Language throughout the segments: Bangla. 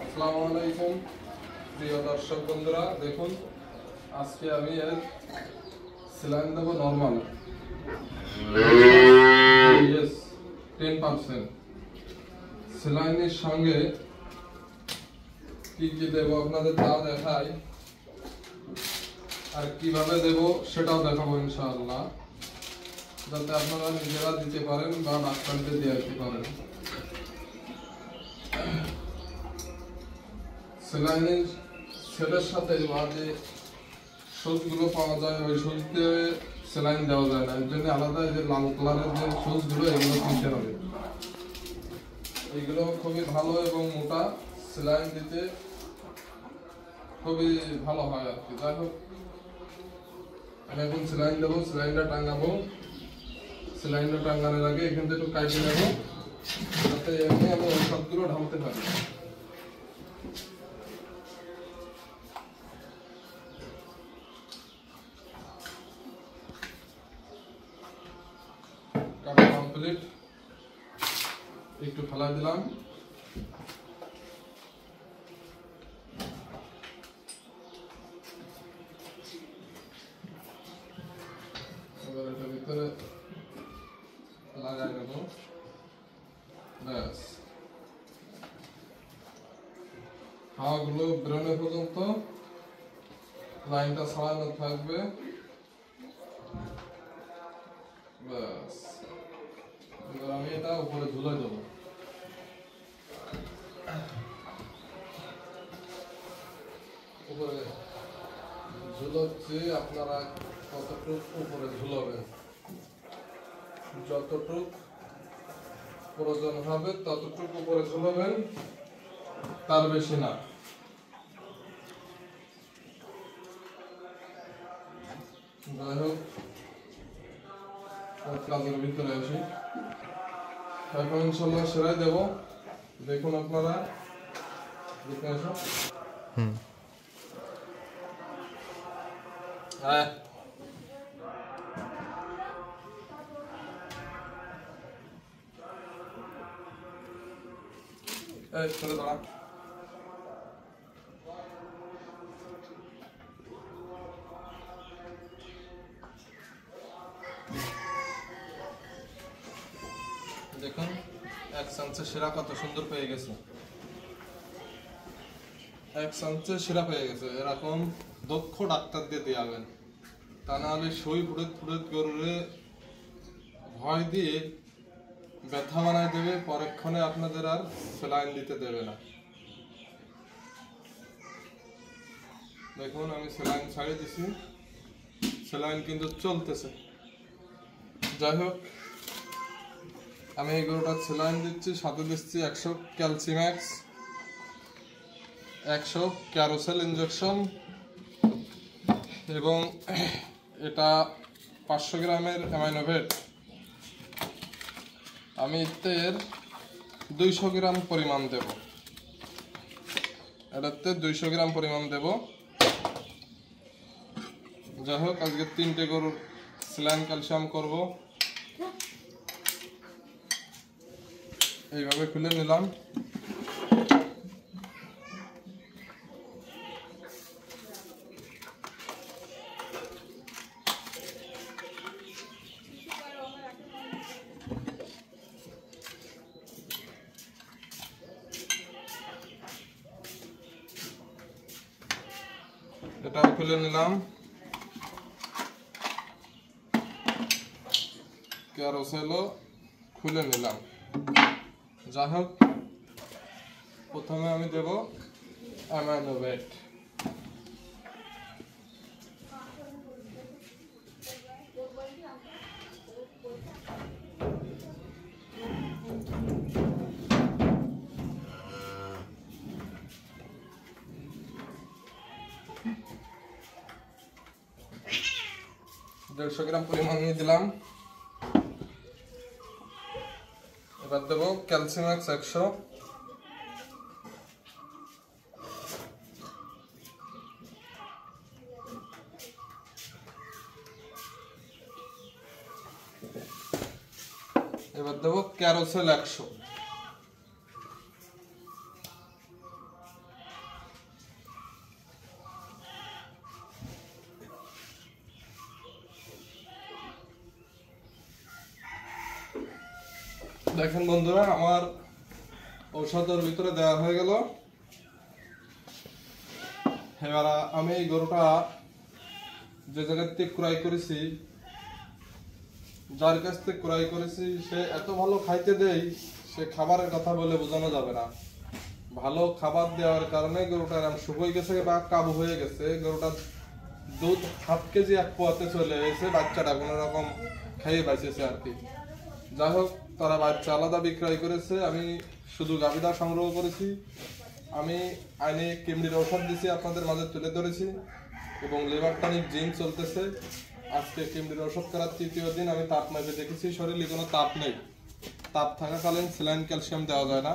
আসসালামু আলাইকুম প্রিয় দর্শক বন্ধুরা, দেখুন আজকে আমি এর সেলাইন দেবো নরমাল 10%। সেলাইনের সঙ্গে কি কি দেবো আপনাদের তা দেখাই, আর কিভাবে দেবো সেটাও দেখাবো ইনশাআল্লাহ, যাতে আপনারা নিজেরা দিতে পারেন বা ডাক্তারদের দিয়ে দিতে পারেন। সেলাইনের সেলের সাথে বা যে সুচগুলো পাওয়া যায় ওই সুচ দিয়ে সেলাইন দেওয়া যায় না, এর জন্য আলাদা যে লাল কালারের যে সুচগুলো এগুলো কিনতে হবে। এইগুলো খুবই ভালো এবং মোটা, সেলাইন দিতে খুবই ভালো হয় আর কি। যাই হোক, আমি এখন সেলাইন দেবো, সেলাইনটা টাঙাবো। সেলাইনটা টাঙানোর আগে এখান থেকে একটু কাটিয়ে নেবো, যাতে এমনি আমি ওষুধগুলো ঢালতে পারি। কাটা কমপ্লিট, একটু ফেলা দিলাম। এবার এটা ভিতরে লাগাই নেব, ব্যাস। হাওয়াগুলো বেরোনো পর্যন্ত লাইনটা ছড়ানো থাকবে, ব্যাস। এবার আমি এটা উপরে ঝুলে দেবো। উপরে ঝুলোচ্ছি, আপনারা কতটুক উপরে ঝুলাবেন, যতটুক প্রয়োজন হবে ততটুক উপরে ঝুলাবেন, তার বেশি না। যাই হোক, কাজের ভিতরে আসি। এখন ইনশাল্লাহ সেলাই দেব, দেখুন আপনারা দেখে আসো। হ্যাঁ, এই চলে দাঁড়া। দেখুন 1 চামচের শিরা কত সুন্দর পেয়ে গেছে, 1 চামচের শিরা পেয়ে গেছে। এরকম দক্ষ ডাক্তার দিয়ে দিয়াবেন, তা না হলে সই ফুড়ে ফুড়ে গরুরে ভয় দিয়ে ব্যথা বানায় দেবে, পরক্ষণে আপনাদের আর সেলাইন দিতে দেবে না। দেখুন আমি সেলাইন ছাড়িয়ে দিছি, সেলাইন কিন্তু চলতেছে। যাই হোক, আমি এই গরুটা সেলাইন দিচ্ছি, সাথে দিচ্ছি 100 ক্যালসিম্যাক্স, 100 ক্যারোসেল ইনজেকশন, এবং এটা 500 গ্রামের অ্যামাইনোভেট। আমি এর 200 গ্রাম পরিমাণ দেব, এটাতে 200 গ্রাম পরিমাণ দেব। যাই হোক, আজকে 3টে গরুর সেলাইন ক্যালসিয়াম করব। এইভাবে খুলে নিলাম। এটাও খুলে নিলাম, ক্যারোসেলও খুলে নিলাম। যাই হোক, প্রথমে আমি দেব অ্যামাইনোভেট। দেড়শো গ্রাম পরিমাণ নিয়ে দিলাম। এবার দেব ক্যালসিম্যাক্স 100, এবার দেব ক্যারোসেল 100, দেখেন বন্ধুরা, আমার ঔষধের ভিতরে দেওয়া হয়ে গেল। এবার আমি এই গরুটা যে জায়গা থেকে ক্রয় করেছি, যার কাছ থেকে ক্রয় করেছি, সে এত ভালো খাইতে দেয়, সে খাবারের কথা বলে বোঝানো যাবে না। ভালো খাবার দেওয়ার কারণে গরুটা এরকম শুকিয়ে গেছে বা কাবু হয়ে গেছে। গরুটা দুধ 7 কেজি এক পোয়াতে চলে এসে, বাচ্চাটা কোনো রকম খাইয়ে বাঁচেছে আর কি। যাই হোক, তারা বাচ্চা আলাদা বিক্রয় করেছে, আমি শুধু গাভীটা সংগ্রহ করেছি। আমি আইনে কেমডির ঔষধ দিছি, আপনাদের মাঝে তুলে ধরেছি, এবং লিভার টনিক জিম চলতেছে। আজকে কেমডির ঔষধ করার 3য় দিন। আমি তাপ মেপে দেখেছি, শরীরে কোনো তাপ নেই। তাপ থাকাকালীন স্যালাইন ক্যালসিয়াম দেওয়া যায় না।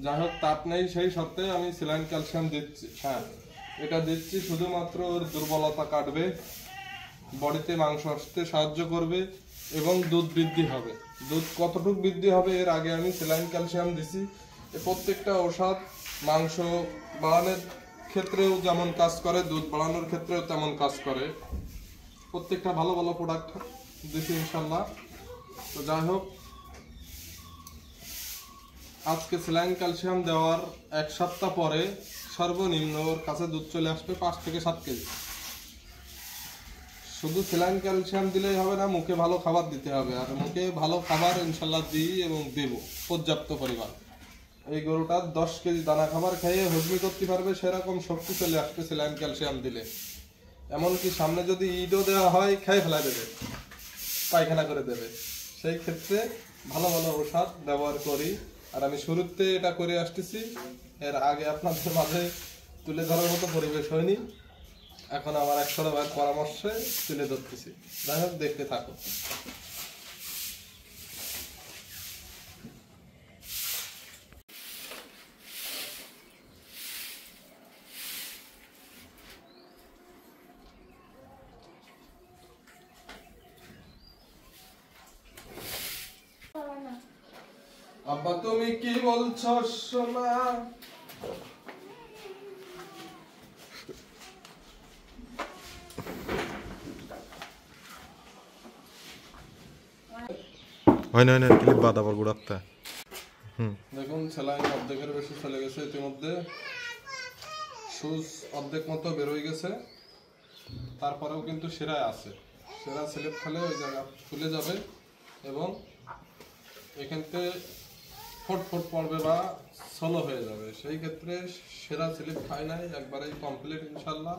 যাই হোক, তাপ নেই, সেই সত্ত্বে আমি স্যালাইন ক্যালসিয়াম দিচ্ছি। হ্যাঁ, এটা দিচ্ছি শুধুমাত্র ওর দুর্বলতা কাটবে, বডিতে মাংস আসতে সাহায্য করবে এবং দুধ বৃদ্ধি হবে। দুধ কতটুকু বৃদ্ধি হবে এর আগে আমি স্যালাইন ক্যালসিয়াম দিছি। প্রত্যেকটা ঔষধ মাংস বাড়ানোর ক্ষেত্রেও যেমন কাজ করে, দুধ বাড়ানোর ক্ষেত্রেও তেমন কাজ করে। প্রত্যেকটা ভালো ভালো প্রোডাক্ট দিছি ইনশাল্লাহ। তো যাই হোক, আজকে স্যালাইন ক্যালসিয়াম দেওয়ার 1 সপ্তাহ পরে সর্বনিম্ন ওর কাছে দুধ চলে আসবে 5 থেকে 7 কেজি। শুধু স্যালাইন ক্যালসিয়াম দিলেই হবে না, মুখে ভালো খাবার দিতে হবে। আর মুখে ভালো খাবার ইনশাল্লাহ দিই এবং দেব পর্যাপ্ত পরিমাণ। এই গরুটা 10 কেজি দানা খাবার খেয়ে হজমি করতে পারবে, সেরকম শক্তি চলে আসবে স্যালাইন ক্যালসিয়াম দিলে। এমনকি সামনে যদি ইটও দেওয়া হয়, খেয়ে ফেলা দেবে, পায়খানা করে দেবে। সেই ক্ষেত্রে ভালো ভালো ঔষধ ব্যবহার করি। আর আমি শুরুতে এটা করে আসতেছি, এর আগে আপনাদের মাঝে তুলে ধরার মতো পরিবেশ হয়নি। এখন আমার 100 ভাইয়ের পরামর্শে তুলে ধরতেছি। যাই হোক, দেখতে থাকো। আব্বা তুমি কি বলছো সোনা? ক্লিপ বাদ আবার গুড়াতে। দেখুন, স্যালাইন অর্ধেকের বেশি চলে গেছে ইতিমধ্যে। সুচ অর্ধেক মতো বেরোয় গেছে, তারপরেও কিন্তু শিরায় আছে। শিরা স্লিপ খেলে ওই জায়গা ফুলে যাবে এবং এখান থেকে ফটফট পড়বে বা স্লো হয়ে যাবে। সেই ক্ষেত্রে সেরা স্লিপ খায় নাই, একবারেই কমপ্লিট ইনশাল্লাহ।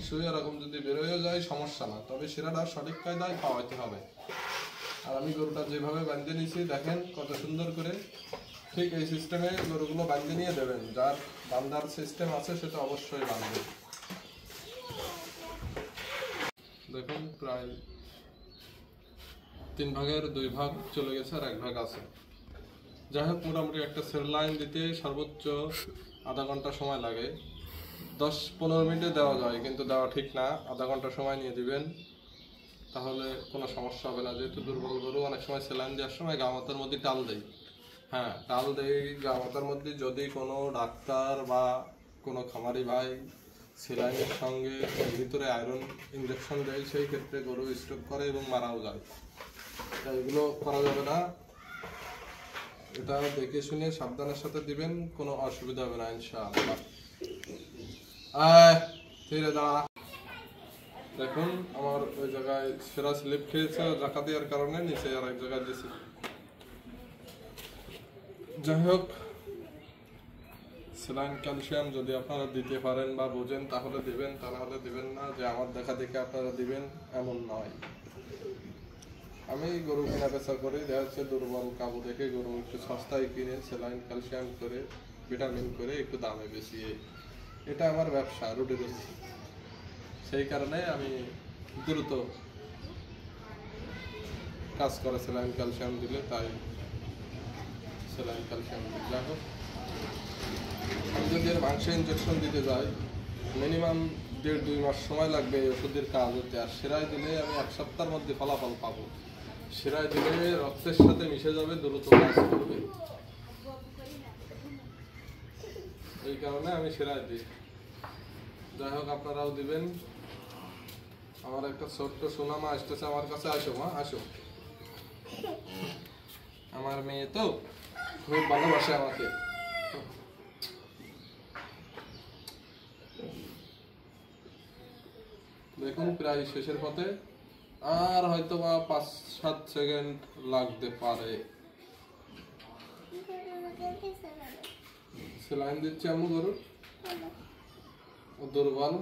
শুয়ে এরকম যদি বেরোয় যায় সমস্যা না, তবে সেরাটা সঠিক কায়দায় খাওয়াইতে হবে। আর আমি গরুটা যেভাবে বাঁধে নিয়েছি দেখেন কত সুন্দর করে। ঠিক এই সিস্টেমে গরুগুলো বাঁধে নিয়ে দেবেন। যার বান্ধার সিস্টেম আছে সেটা অবশ্যই বাঁধবে। দেখুন, প্রায় 3 ভাগের 2 ভাগ চলে গেছে, আর 1 ভাগ আছে। যাই হোক, মোটামুটি একটা স্যালাইন দিতে সর্বোচ্চ আধা ঘন্টা সময় লাগে। 10-15 মিনিটে দেওয়া যায়, কিন্তু দেওয়া ঠিক না। আধা ঘন্টা সময় নিয়ে দিবেন, তাহলে কোনো সমস্যা হবে না। যেহেতু দুর্বল গরু, অনেক সময় স্যালাইন দেওয়ার সময় গা মাথার মধ্যে টাল দেয়। হ্যাঁ, টাল দেয় গা মাথার মধ্যে। যদি কোনো ডাক্তার বা কোনো খামারি ভাই স্যালাইনের সঙ্গে ভিতরে আয়রন ইঞ্জেকশন দেয়, সেই ক্ষেত্রে গরু স্ট্রোক করে এবং মারাও যায়। তাই এগুলো করা যাবে না। এটা দেখে শুনে সাবধানের সাথে দিবেন, কোনো অসুবিধা হবে না ইনশাআল্লাহ। দেখুন, আমার ওই জায়গায় সেরা স্লিপ খেয়েছে জাকা দেওয়ার কারণে, নিচে আর এক জায়গায় দিয়েছি। যাই হোক, স্যালাইন ক্যালসিয়াম যদি আপনারা দিতে পারেন বা বোঝেন তাহলে দিবেন, তা নাহলে দিবেন না। যে আমার দেখা দেখে আপনারা দিবেন এমন নয়। আমি গরু কেনা বেচা করি, দেখা যাচ্ছে দুর্বল কাবু দেখে গরু একটু সস্তায় কিনে স্যালাইন ক্যালসিয়াম করে, ভিটামিন করে একটু দামে বেশি। এটা আমার ব্যবসা, রুটি রুজি। সেই কারণে আমি দ্রুত কাজ করে স্যালাইন ক্যালসিয়াম দিলে, তাই স্যালাইন ক্যালসিয়াম দিই। যাই হোক, আমি যদি এর মাংসে ইঞ্জেকশন দিতে যাই, মিনিমাম 1.5-2 মাস সময় লাগবে এই ওষুধের কাজ হতে। আর সেরাই দিলে আমি 1 সপ্তাহের মধ্যে ফলাফল পাবো। সেরাই দিলে রক্তের সাথে মিশে যাবে, দ্রুত কাজ করবে। এই কারণে আমি সেরাই দিই। যাই হোক, আপনারাও দিবেন। আমার একটা ছোট্ট সোনামা আসতেছে আমার কাছে। আসো মা, আসো। আমার মেয়ে তো খুব ভালোবাসে আমাকে। দেখুন প্রায় শেষের পথে, আর হয়তো বা 5-7 সেকেন্ড লাগতে পারে। সেলাইন দিচ্ছি আমি গরুর, ও দুর্বল,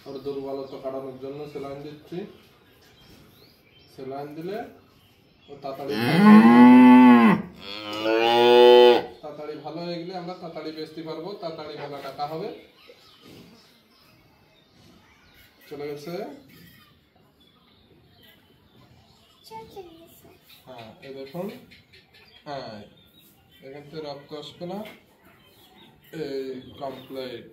ওর দুর্বলতা কাটানোর জন্য সেলাইন দিচ্ছি। সেলাইন দিলে ও তাড়াতাড়ি ভালো হয়ে গেলে আমরা তাড়াতাড়ি বেচতে পারবো, তাড়াতাড়ি মেলা টাকা হবে। চলে গেছে। হ্যাঁ এই দেখুন, হ্যাঁ এখান থেকে রক্ত আসবে না, এই কমপ্লিট।